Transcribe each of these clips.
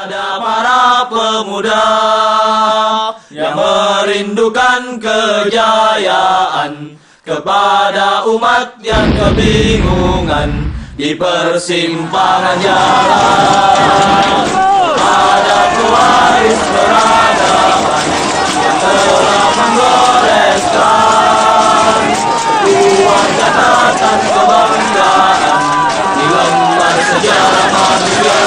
kepada para pemuda yang merindukan kejayaan, kepada umat yang kebingungan di persimpangan jalan, kepada pewaris peradaban yang telah menggoreskan sebuah catatan kebanggaan di lembar sejarah manusia.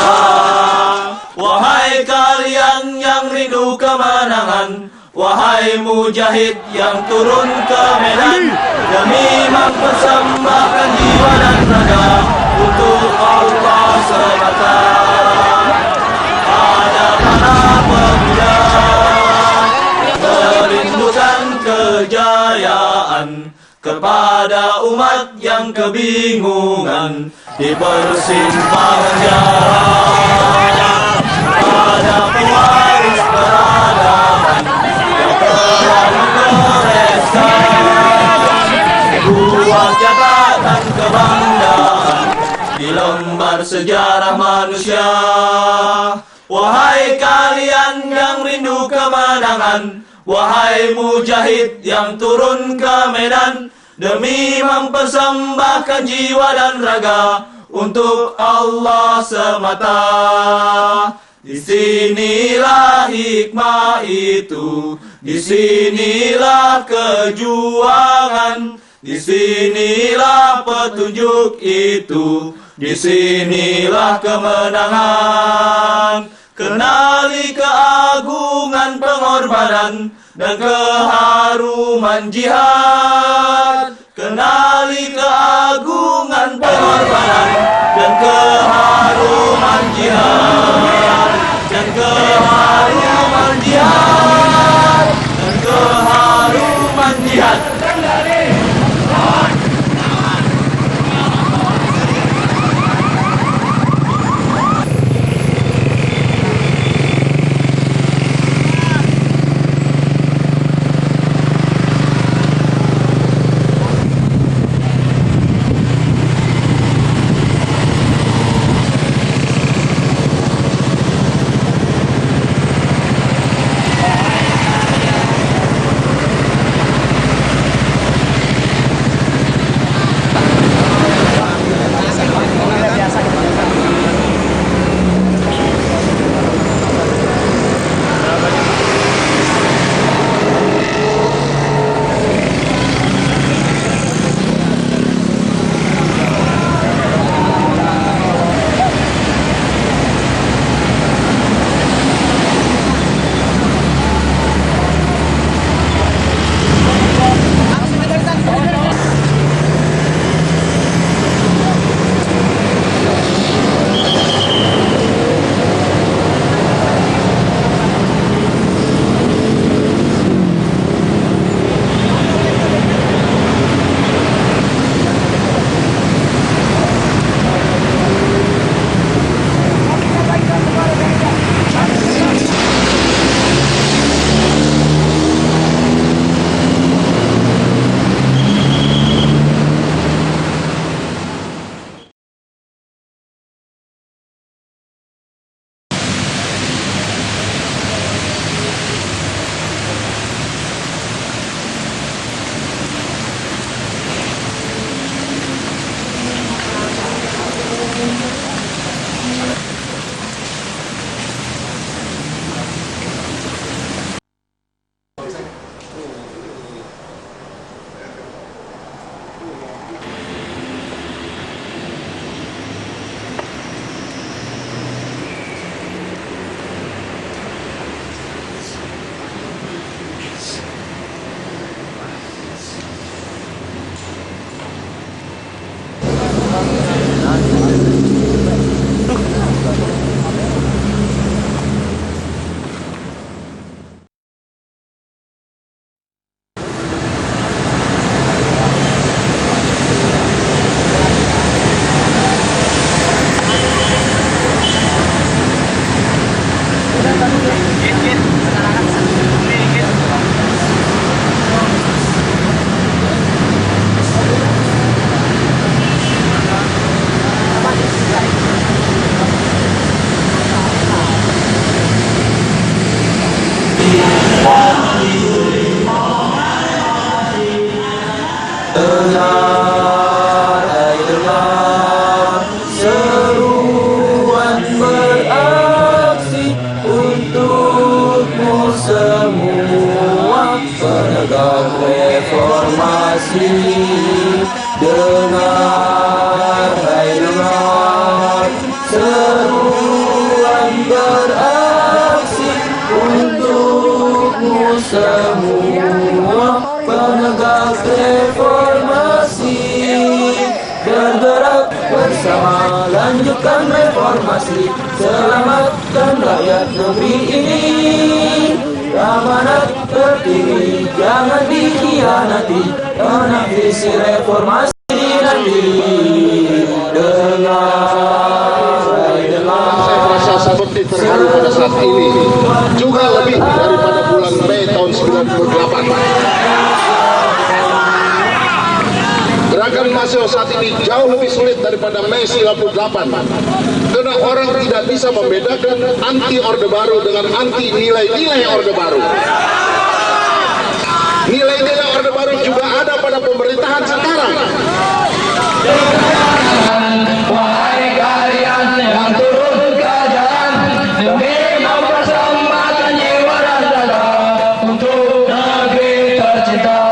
Wahai kalian yang rindu kemenangan, wahai mujahid yang turun ke medan demi mempersembahkan jiwa dan raga untuk Allah semata. Pada para pemuda merindukan kejayaan, kepada umat yang kebingungan di persimpangan jalan, pada pewaris peradaban yang telah menggoreskan sebuah catatan kebanggaan di lembar sejarah manusia. Wahai kalian yang rindu kemenangan, wahai mujahid yang turun ke medan demi mempersembahkan jiwa dan raga untuk Allah semata. Disinilah hikmah itu, disinilah kejuangan, disinilah petunjuk itu, disinilah kemenangan. Kenali keagungan pengorbanan dan keharuman jihad. Kenali keagungan pengorbanan dan keharuman jihad. Dan keharuman jihad. Dan keharuman jihad. keharuan beraksi untukmu semua penegak reformasi. Bergerak bersama, lanjutkan reformasi, selamatkan rakyat negeri ini. Amanat tertinggi jangan dikhianati, karena visi reformasi nanti. Saya merasa seperti terharu pada saat ini, juga lebih daripada bulan Mei tahun 98. Gerakan mahasiswa saat ini jauh lebih sulit daripada Mei 98, karena orang tidak bisa membedakan anti Orde Baru dengan anti nilai-nilai Orde Baru. Nilai-nilai Orde Baru juga ada pada pemerintahan sekarang. Wahai kalian yang turun ke jalan demi mempersembahkan jiwa dan raga untuk negeri tercinta.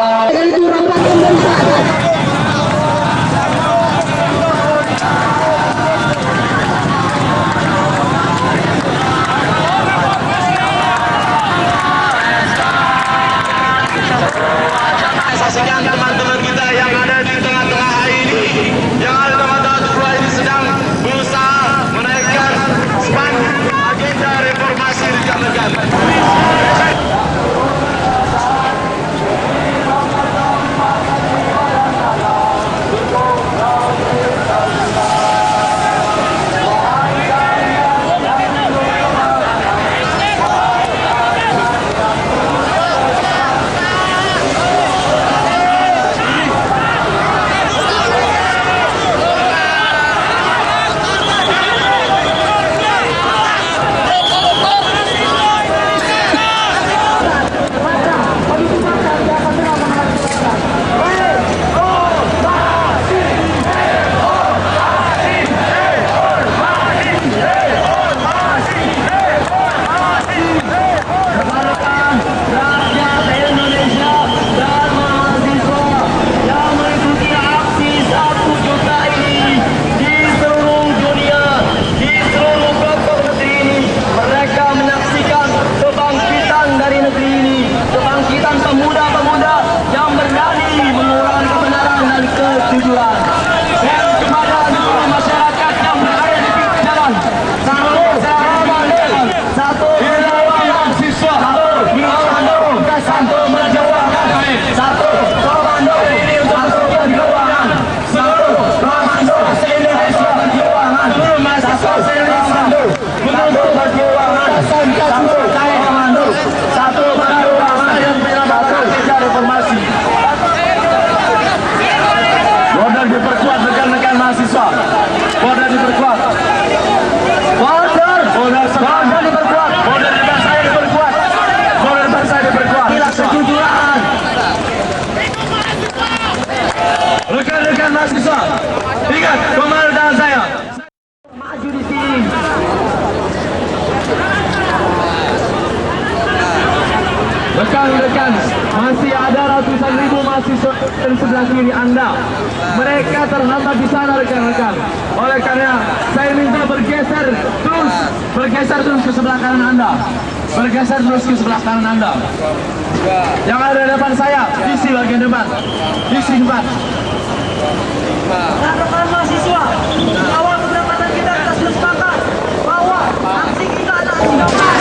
Saksikan teman-teman kita yang ada di tengah-tengah ini, yang ada teman-teman semua ini sedang berusaha menaikkan spanduk agenda reformasi dijalankan. Rekan-rekan mahasiswa, ingat komandan saya. Maju di sini. Rekan-rekan, masih ada ratusan ribu mahasiswa di sebelah kiri Anda. Mereka terhambat di sana, rekan-rekan. Oleh karena saya minta bergeser terus ke sebelah kanan Anda. Bergeser terus ke sebelah kanan Anda. Yang ada di depan saya, isi bagian depan. Isi depan. Rekan mahasiswa, awal pendapatan kita sudah sepakat bahwa aksi kita adalah aksi damai.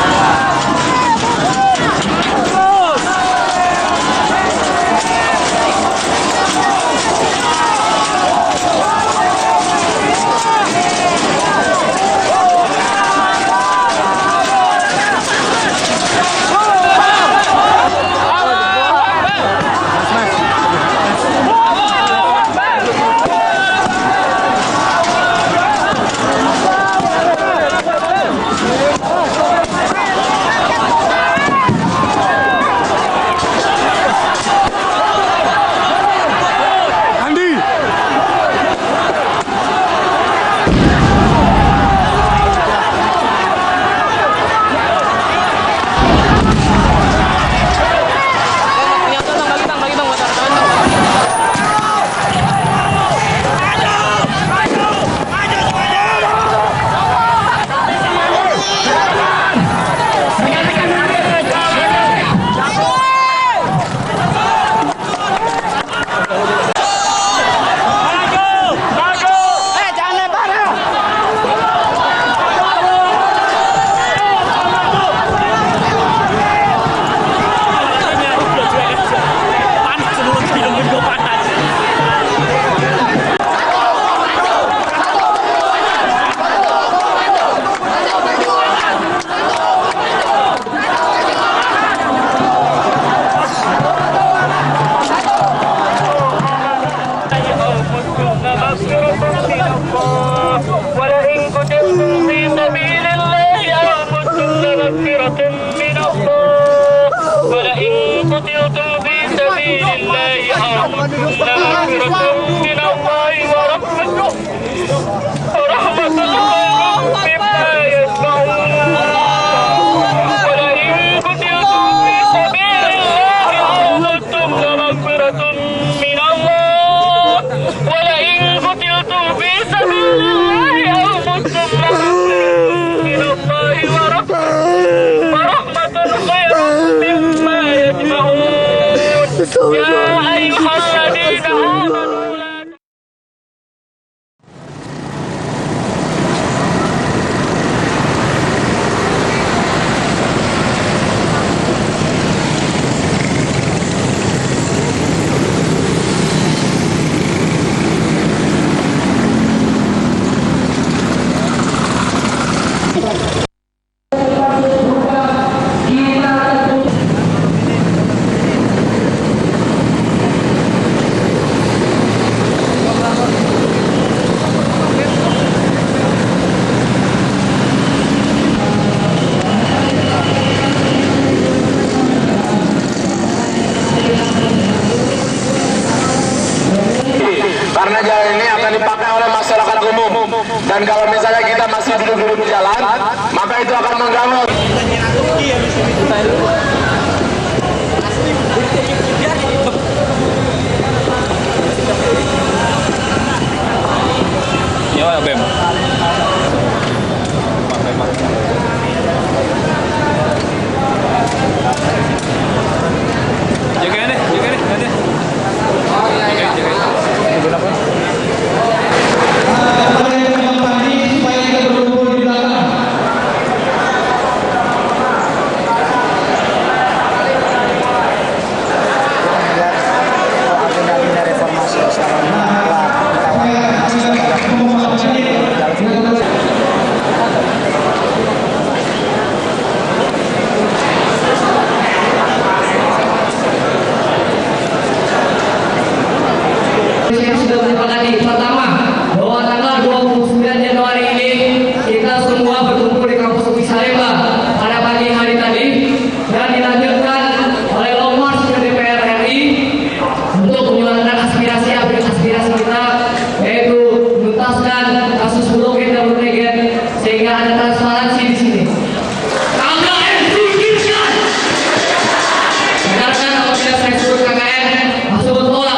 Karena jalan ini akan dipakai oleh masyarakat umum, dan kalau misalnya kita masih duduk-duduk di jalan, maka itu akan mengganggu. Ya, Bem. Jagain deh, nanti. Pertama, bahwa tanggal 29 Januari ini kita semua berkumpul di kampus UPI Salemba pada pagi hari tadi dan dilanjutkan oleh Long March ke DPR RI untuk menyuarakan aspirasi kita, yaitu menuntaskan kasus Blok-M dan Blok-Regen sehingga ada transparansi di sini. KKN singkirkan! Dengarkan apabila saya sebut KKN, masuk tolak.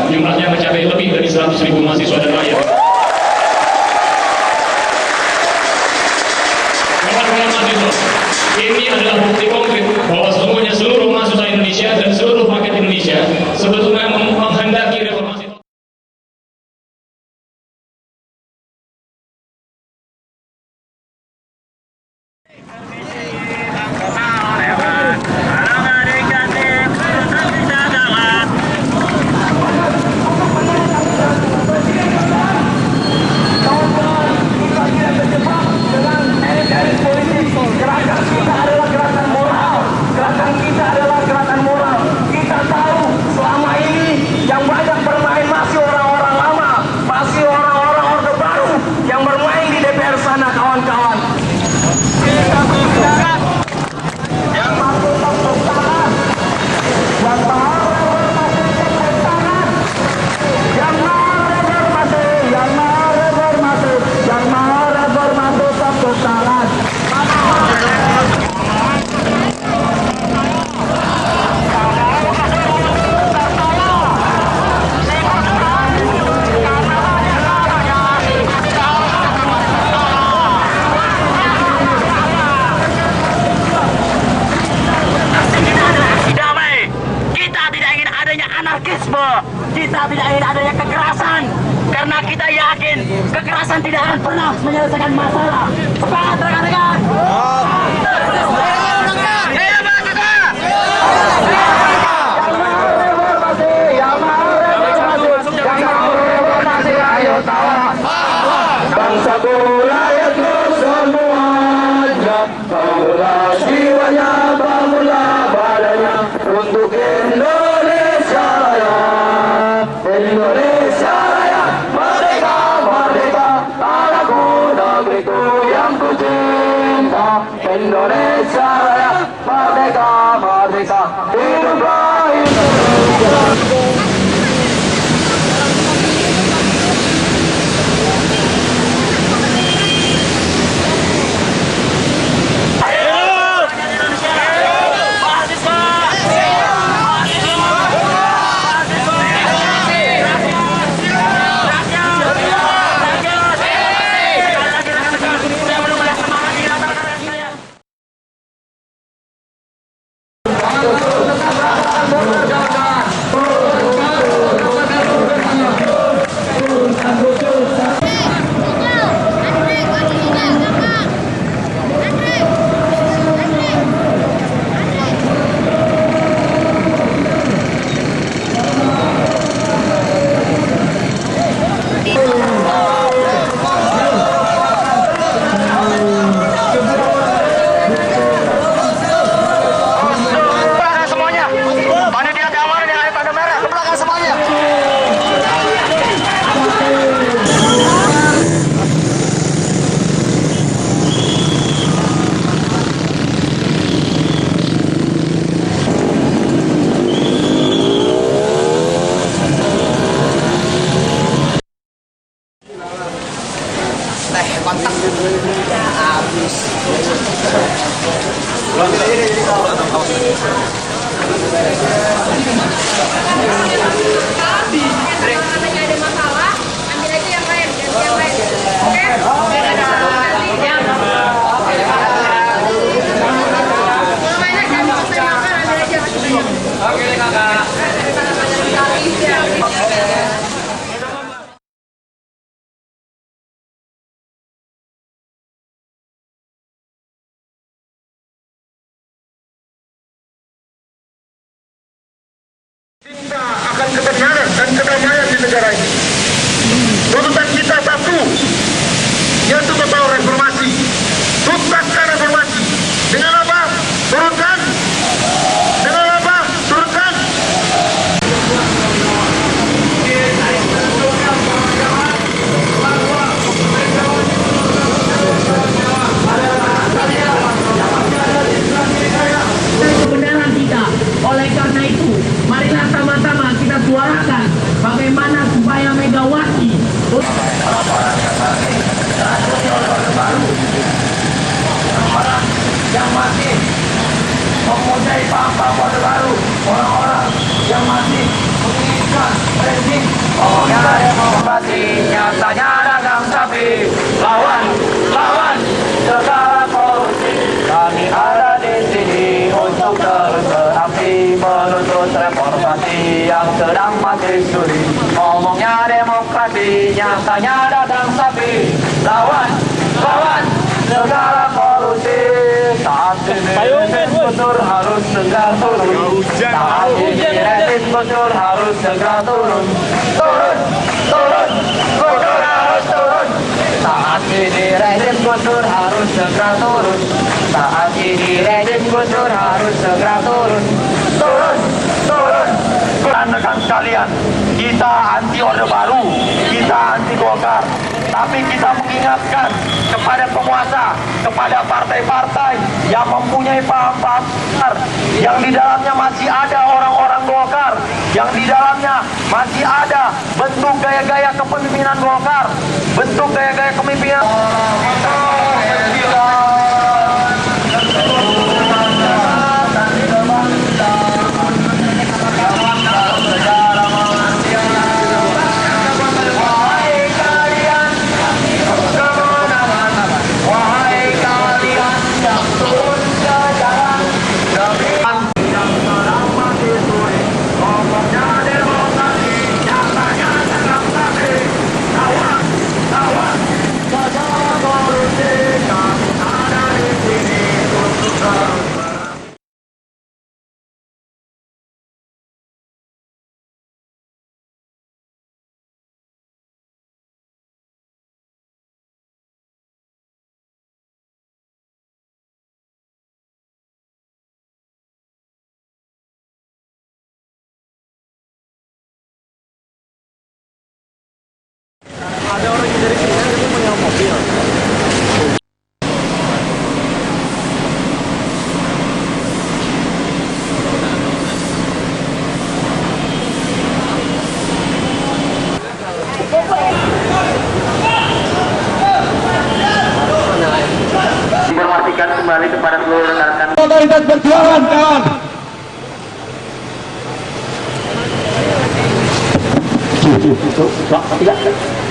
Jumlahnya mencapai lebih dari 100.000 mahasiswa dan rakyat. Kawan-kawan mahasiswa, ini adalah bukti konkret bahwa sesungguhnya seluruh mahasiswa Indonesia dan seluruh rakyat Indonesia sebetulnya menghendaki reformasi. Kita tidak ingin adanya kekerasan karena kita yakin kekerasan tidak akan pernah menyelesaikan masalah. Semangat rekan-rekan. Bangsaku rakyatku semuanya, bangunlah jiwanya, bangunlah badannya untuk Indonesia Raya. Indonesia Raya, merdeka, merdeka, tanahku, negeriku yang ku cinta. Indonesia Raya, merdeka, merdeka, hiduplah Indonesia. Ada masalah, ambil aja yang lain, ganti yang lain. Oke? Mainnya jangan selesai makan, ambil aja masih banyak. Oke, kakak. Cinta akan kebenaran dan kedamaian di negara ini. Tuntutan kita satu, yaitu total reformasi. Tuntaskan reformasi. Dengan apa? Turunkan. Dengan apa? Turunkan. Kebenaran kita. Oleh karena itu, marilah sama-sama kita suarakan bagaimana supaya Megawati yang masih mempunyai paham-paham Orde Baru, orang-orang yang masih menginginkan rezim demokrasi nyatanya dagang sapi, lawan segala korupsi. Kami ada di sini untuk terus beraksi menuntut reformasi yang sedang mati suri. Ngomongnya demokrasi nyatanya dagang sapi, lawan segala korupsi. Saat ini rezim Gus harus segera turun. Saat ini rezim Gus harus segera turun. Turun harus turun. Saat ini rezim Gus harus segera turun. Saat ini rezim Gus harus segera turun. Turun. Rekan-rekan sekalian, kita anti Orde Baru, kita anti Golkar. Tapi kita mengingatkan kepada penguasa, kepada partai-partai yang mempunyai paham-paham besar, yang di dalamnya masih ada orang-orang Golkar, yang di dalamnya masih ada bentuk gaya-gaya kepemimpinan Golkar, bentuk gaya-gaya kepemimpinan. Informasikan kembali kepada seluruh rekan-rekan Otoritas perjuangan, kawan.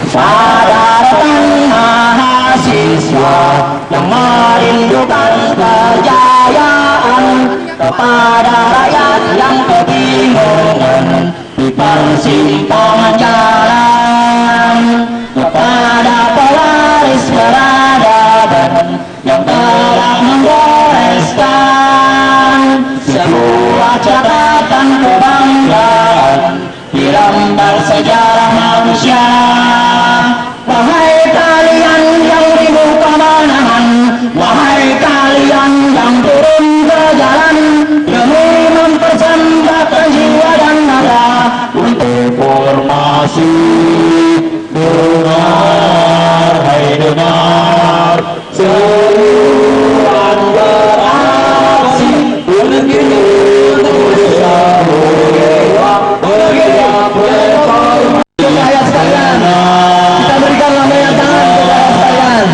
Sadarkan mahasiswa yang merindukan kejayaan, kepada rakyat yang kebingungan di persimpangan jalan, kepada pelaris peradaban yang telah menggoreskan sebuah catatan kebanggaan di lembar sejarah manusia. Wahai kalian yang rindu kemenangan, wahai kalian yang turun ke jalan demi mempersembahkan jiwa dan raga untuk formasi. Dengar, hai dengar, seruan beraksi untuk Indonesia sekalian, kita berikan lambaian tangan kepada sekalian.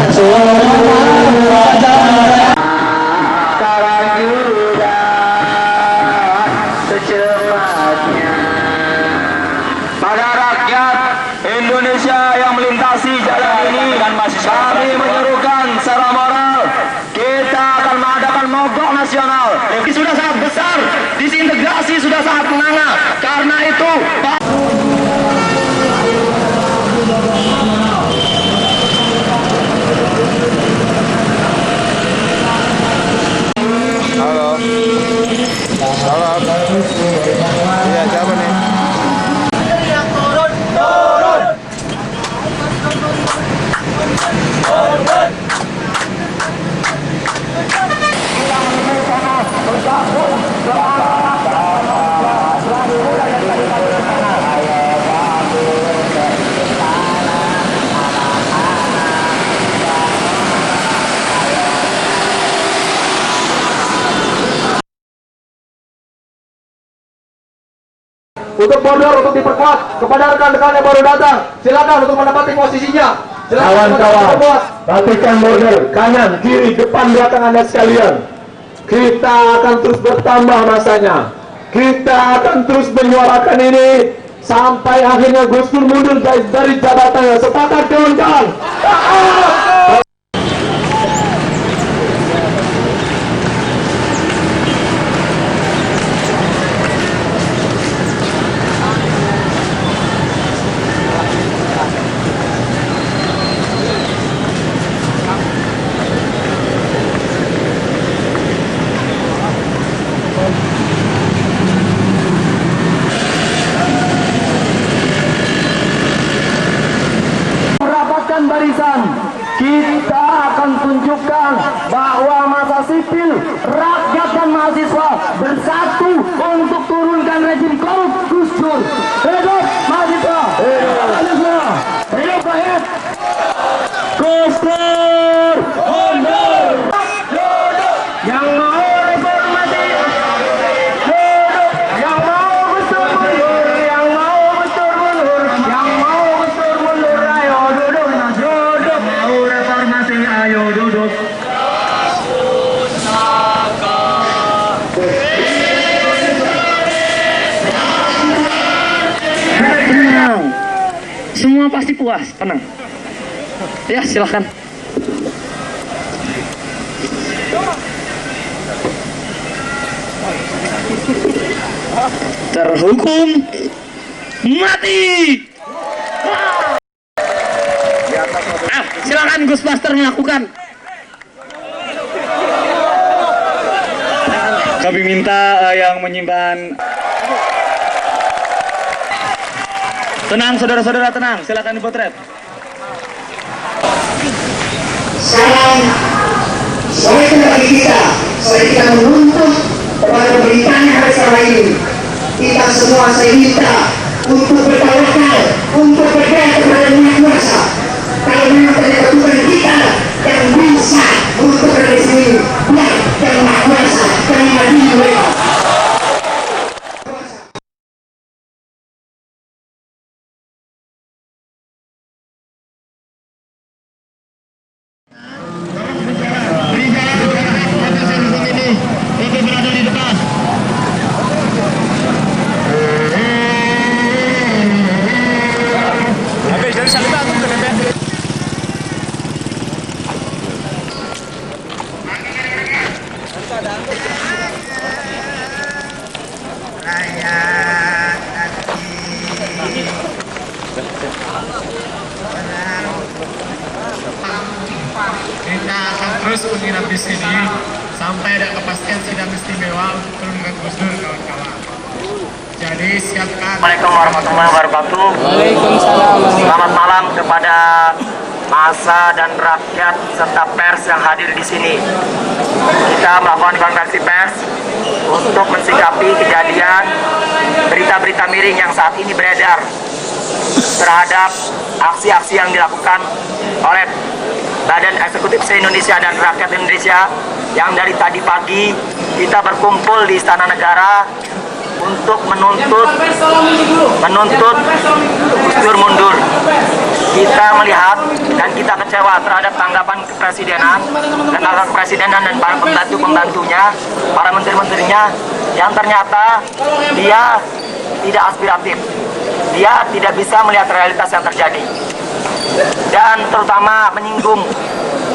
Kami menyerukan secara moral, kita akan mengadakan mogok nasional. Ini sudah sangat besar, disintegrasi sudah sangat menganga. Karena itu, Pak. Halo. Iya, siapa nih? Untuk border untuk diperkuat kepada rekan-rekan yang baru datang, silakan untuk menempati posisinya. Kawan-kawan, perhatikan border kanan, kiri, depan, belakang Anda sekalian. Kita akan terus bertambah masanya. Kita akan terus menyuarakan ini sampai akhirnya Gus Dur mundur dari jabatannya. Sepakat kawan-kawan? Barisan, kita akan tunjukkan bahwa masa sipil, rakyat dan mahasiswa bersatu untuk turunkan rejim korup Gus Dur. Hidup mahasiswa, hidup rakyat. Gus Dur mundur. Yang mau reformasi, yang mau Gus Dur mundur, yang mau Gus Dur mundur, yang mau Gus Dur mundur, ayo duduk. Mau reformasi, ayo duduk. Tenang, semua pasti puas, tenang. Ya, silahkan. Terhukum mati. Silakan Gus Buster melakukan. Kami minta yang menyimpan. Tenang saudara-saudara, tenang. Silakan dipotret. Sore bagi kita, sore kita menuntut kepada pemerintahan hari sekarang ini. Kita semua saya minta untuk bertawakal, untuk berdoa kepada Yang Maha Kuasa. Kalau memang ternyata Tuhan kita yang bisa untuk berada di sini, biar Yang Maha Kuasa terima diri mereka. Kita akan terus menginap di sini sampai ada kepastian sidang istimewa untuk turunkan Gus Dur, kawan-kawan. Jadi siapkan. Assalamualaikum warahmatullahi wabarakatuh. Waalaikumsalam. Selamat malam kepada massa dan rakyat serta pers yang hadir di sini. Kita melakukan konferensi pers untuk mensikapi kejadian berita-berita miring yang saat ini beredar terhadap aksi-aksi yang dilakukan oleh Badan Eksekutif se-Indonesia dan Rakyat Indonesia yang dari tadi pagi kita berkumpul di Istana Negara untuk menuntut Gus Dur mundur. Kita melihat dan kita kecewa terhadap tanggapan kepresidenan dan para pembantu-pembantunya, para menteri-menterinya yang ternyata dia tidak aspiratif. dia tidak bisa melihat realitas yang terjadi. Dan terutama menyinggung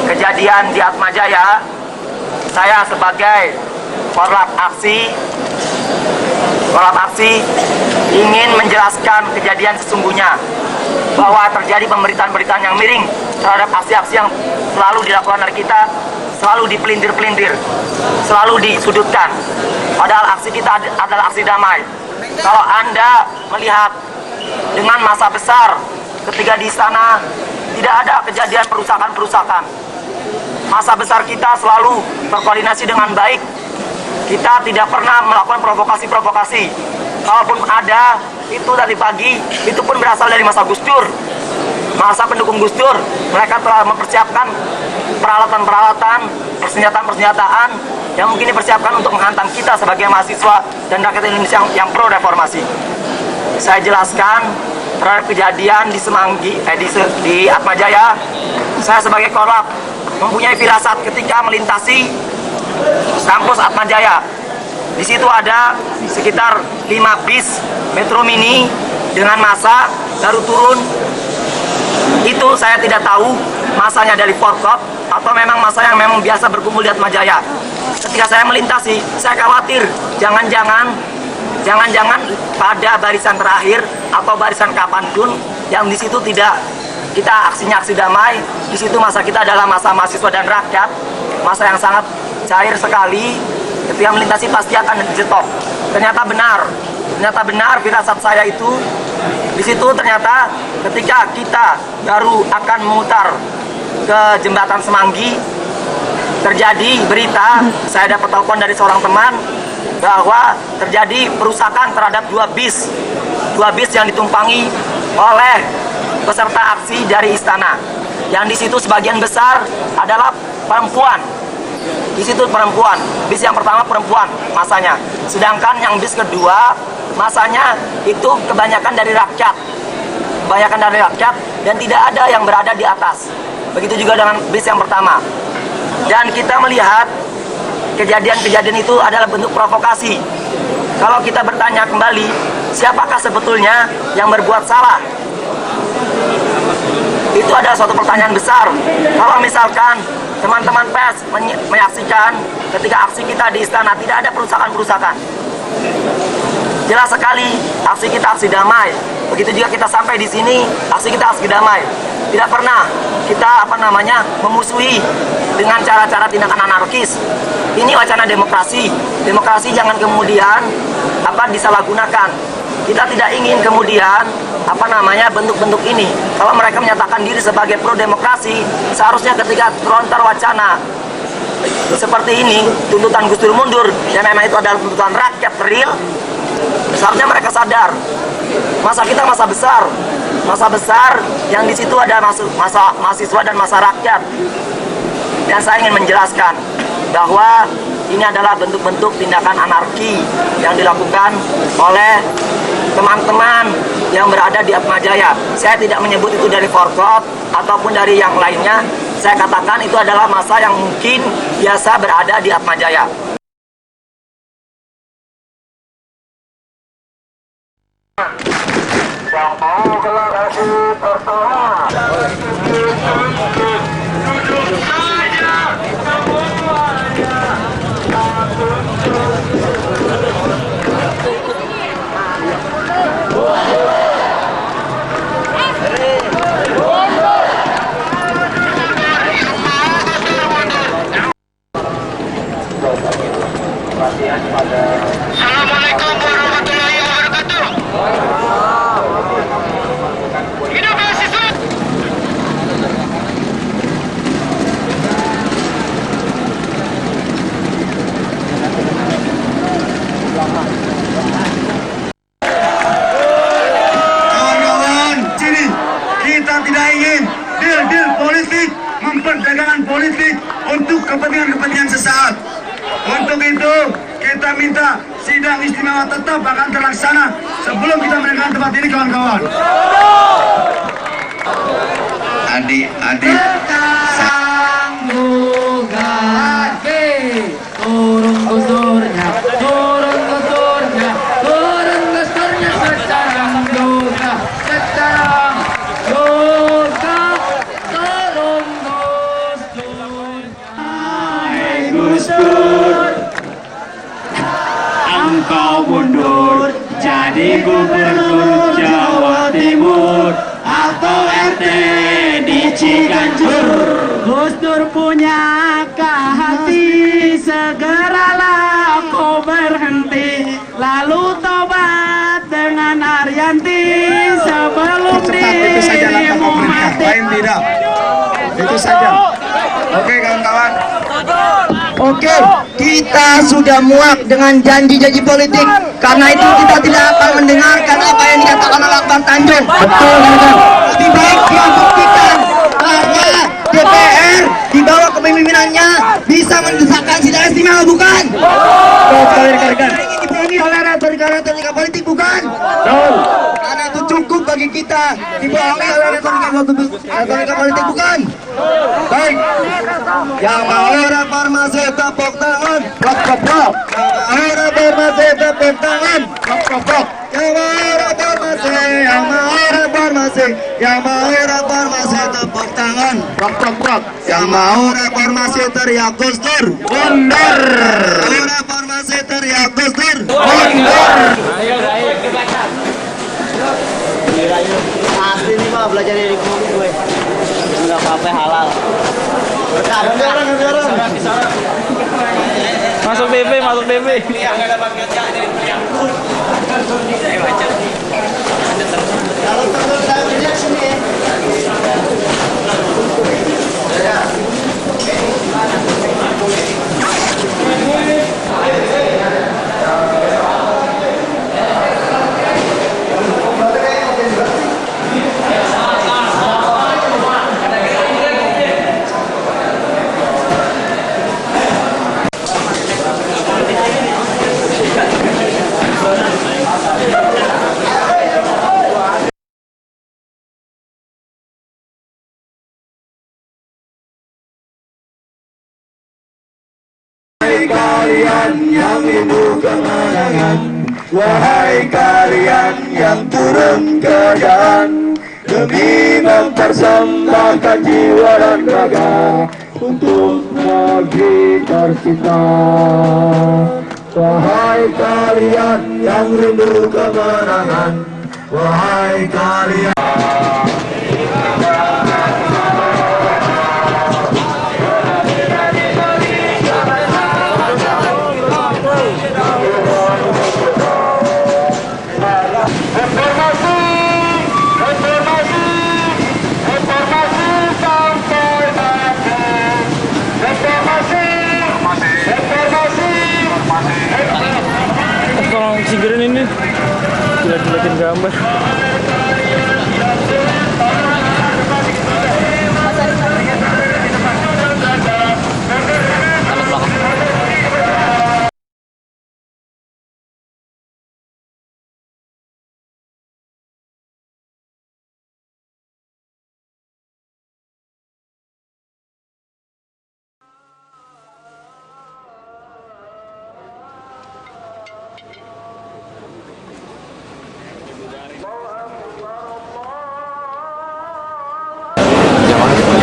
kejadian di Atmajaya, saya sebagai korlap aksi ingin menjelaskan kejadian sesungguhnya, bahwa terjadi pemberitaan-pemberitaan yang miring terhadap aksi-aksi yang selalu dilakukan oleh kita, selalu dipelintir-pelintir, selalu disudutkan. Padahal aksi kita adalah aksi damai. Kalau Anda melihat dengan masa besar ketika di sana tidak ada kejadian perusakan-perusakan. Masa besar kita selalu berkoordinasi dengan baik. Kita tidak pernah melakukan provokasi-provokasi. Kalaupun ada, itu dari pagi, itu pun berasal dari masa Gus Dur. Masa pendukung Gus Dur, mereka telah mempersiapkan peralatan-peralatan, persenjataan-persenjataan yang mungkin dipersiapkan untuk menghantam kita sebagai mahasiswa dan rakyat Indonesia yang pro reformasi. Saya jelaskan terhadap kejadian di Semanggi, di Atmajaya. Saya sebagai korlap mempunyai firasat ketika melintasi kampus Atmajaya. Di situ ada sekitar 5 bis Metro Mini dengan massa baru turun. Itu saya tidak tahu masanya dari Forkop atau memang massa yang memang biasa berkumpul di Atmajaya. Ketika saya melintasi, saya khawatir jangan-jangan pada barisan terakhir atau barisan kapanpun yang di situ tidak kita aksinya aksi damai. Di situ masa kita adalah masa mahasiswa dan rakyat, masa yang sangat cair sekali. Ketika melintasi pasti akan dijetok. Ternyata benar firasat saya itu. Di situ ternyata ketika kita baru akan memutar ke jembatan Semanggi, terjadi berita, saya dapat telepon dari seorang teman bahwa terjadi perusakan terhadap 2 bis yang ditumpangi oleh peserta aksi dari istana. Yang di situ sebagian besar adalah perempuan. Di situ perempuan. Bis yang pertama perempuan masanya. Sedangkan yang bis kedua masanya itu kebanyakan dari rakyat. Dan tidak ada yang berada di atas. Begitu juga dengan bis yang pertama. Dan kita melihat kejadian-kejadian itu adalah bentuk provokasi. Kalau kita bertanya kembali, siapakah sebetulnya yang berbuat salah? Itu adalah suatu pertanyaan besar. Kalau misalkan teman-teman pers menyaksikan ketika aksi kita di istana tidak ada perusakan-perusakan. Jelas sekali aksi kita aksi damai. Begitu juga kita sampai di sini, aksi kita aksi damai. Tidak pernah kita memusuhi dengan cara-cara tindakan anarkis. Ini wacana demokrasi. Demokrasi jangan kemudian disalahgunakan. Kita tidak ingin kemudian bentuk-bentuk ini. Kalau mereka menyatakan diri sebagai pro demokrasi, seharusnya ketika terlontar wacana seperti ini, tuntutan Gus Dur mundur, dan memang itu adalah tuntutan rakyat real, seharusnya mereka sadar. Masa kita masa besar yang di situ ada masa mahasiswa dan masa rakyat. Dan saya ingin menjelaskan bahwa ini adalah bentuk-bentuk tindakan anarki yang dilakukan oleh teman-teman yang berada di Atmajaya. Saya tidak menyebut itu dari Forkop ataupun dari yang lainnya. Saya katakan itu adalah masa yang mungkin biasa berada di Atmajaya. Yang mau gelar aksi pertama, duduk saja semuanya. Assalamualaikum warahmatullahi wabarakatuh. Hidup mahasiswa. Kawan-kawan, sini kita tidak ingin deal politik, memperdagangkan politik untuk kepentingan sesaat. Untuk itu kita minta sidang istimewa tetap akan terlaksana sebelum kita meninggalkan tempat ini, kawan-kawan. Adik-adik turun gusturnya secara menduga. jadi gubernur Jawa Timur atau RT di Ciganjur. Gus Dur punya hati, segeralah kau berhenti, lalu tobat dengan Arianti sebelum dirimu mati. Lain tidak. Itu saja. Oke kawan-kawan. Oke, kita sudah muak dengan janji-janji politik. Karena itu kita tidak akan mendengarkan apa yang dikatakan oleh Bang Tanjung. Betul, lebih baik dia buktikan bahwa DPR di bawah kepemimpinannya bisa mendesakkan sidang istimewa, bukan? Ingin dipilih oleh retorika politik, bukan? Karena itu cukup bagi kita dibohongi oleh retorika politik, bukan? Baik. Yang mau reformasi tepuk tangan, blok blok. Yang mau reformasi tepuk tangan, blok blok. Yang mau reformasi, yang mau reformasi, yang mau reformasi tepuk tangan, blok blok. Yang mau reformasi teriak Gus Dur, mundur. Mau reformasi teriak Gus Dur, mundur. Asli nih mah belajar dari gue. Enggak apa-apa halal. Masuk BB, masuk BB. Kalau terus saya lihat sini. Kalian yang rindu kemenangan, wahai kalian yang turun ke jalan demi mempersembahkan jiwa dan raga untuk negeri tercinta. Wahai kalian yang rindu kemenangan, wahai kalian. Tolong sigerin ini, jelek-jelekin gambar.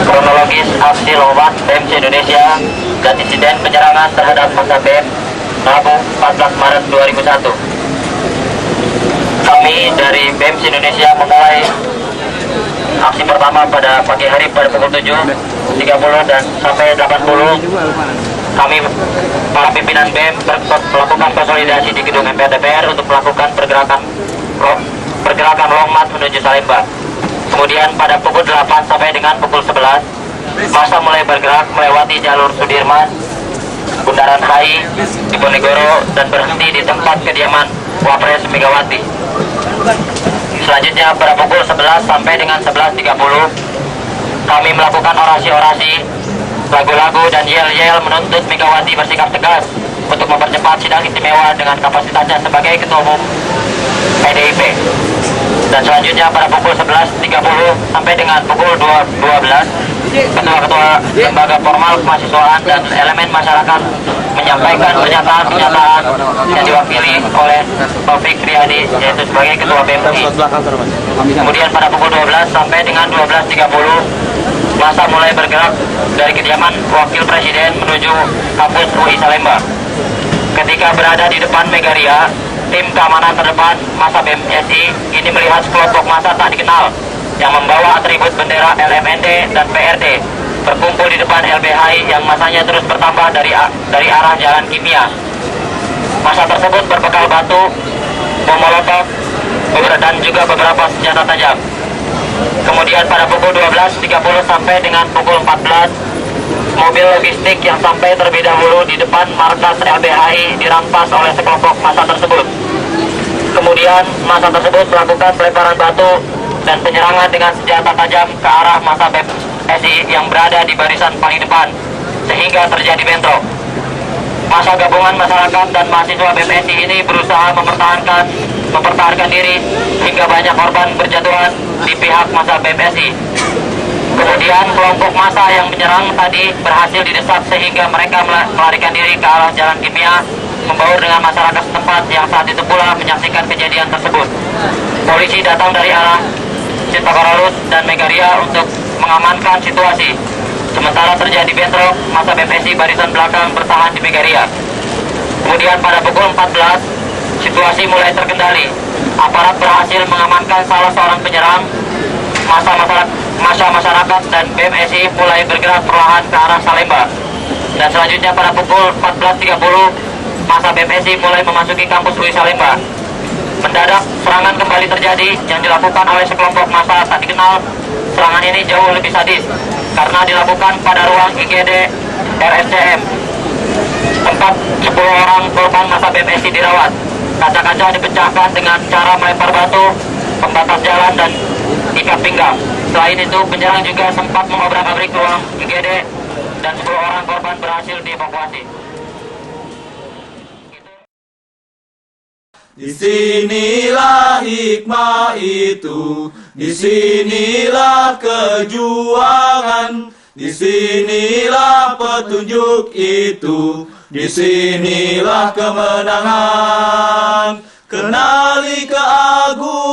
Kronologis aksi lompat BEMS Indonesia dan insiden penyerangan terhadap masa BEM Rabu 14 Maret 2001. Kami dari BEMS Indonesia memulai aksi pertama pada pagi hari pada pukul 7.30 dan sampai 80. Kami para pimpinan BEM melakukan konsolidasi di gedung MPR DPR untuk melakukan pergerakan longmat menuju Salemba. Kemudian pada pukul 8 sampai dengan pukul 11, masa mulai bergerak melewati jalur Sudirman, Bundaran HI, Diponegoro, dan berhenti di tempat kediaman Wapres Megawati. Selanjutnya pada pukul 11 sampai dengan 11.30, kami melakukan orasi-orasi, lagu-lagu, dan yel-yel menuntut Megawati bersikap tegas untuk mempercepat sidang istimewa dengan kapasitasnya sebagai Ketua Umum PDIP. Dan selanjutnya pada pukul 11.30 sampai dengan pukul 12, ketua-ketua lembaga formal kemahasiswaan dan elemen masyarakat menyampaikan pernyataan-pernyataan yang diwakili oleh Taufik Riyadi, yaitu sebagai Ketua BMI. Kemudian pada pukul 12 sampai dengan 12.30, masa mulai bergerak dari kediaman Wakil Presiden menuju kampus UI Salemba. Ketika berada di depan Megaria, tim keamanan terdepan masa BMSI ini melihat sekelompok massa tak dikenal yang membawa atribut bendera LMND dan PRD berkumpul di depan LBHI yang masanya terus bertambah dari arah Jalan Kimia. Massa tersebut berbekal batu, bom molotov, dan juga beberapa senjata tajam. Kemudian pada pukul 12.30 sampai dengan pukul 14, mobil logistik yang sampai terlebih dahulu di depan markas LBHI dirampas oleh sekelompok massa tersebut. Kemudian massa tersebut melakukan pelemparan batu dan penyerangan dengan senjata tajam ke arah massa BMSI yang berada di barisan paling depan, sehingga terjadi bentrok. Massa gabungan masyarakat dan mahasiswa BMSI ini berusaha mempertahankan diri hingga banyak korban berjatuhan di pihak massa BMSI. Kemudian kelompok massa yang menyerang tadi berhasil didesak sehingga mereka melarikan diri ke arah Jalan Kimia, membaur dengan masyarakat setempat yang saat itu pula menyaksikan kejadian tersebut. Polisi datang dari arah Cinta Korolus dan Megaria untuk mengamankan situasi. Sementara terjadi bentrok, massa BMSI barisan belakang bertahan di Megaria. Kemudian pada pukul 14, situasi mulai terkendali. Aparat berhasil mengamankan salah seorang penyerang. Massa masyarakat dan BMSI mulai bergerak perlahan ke arah Salemba. Dan selanjutnya pada pukul 14.30, massa BMSI mulai memasuki kampus UI Salemba. Mendadak serangan kembali terjadi yang dilakukan oleh sekelompok massa tak dikenal. Serangan ini jauh lebih sadis karena dilakukan pada ruang IGD RSCM, tempat 10 orang korban massa BMSI dirawat. Kaca-kaca dipecahkan dengan cara melempar batu, pembatas jalan, dan ikat pinggang. Selain itu, penyerang juga sempat mengobrak-abrik ruang IGD dan 10 orang korban berhasil dievakuasi. Disinilah hikmah itu, disinilah kejuangan, disinilah petunjuk itu, disinilah kemenangan. Kenali keagungan.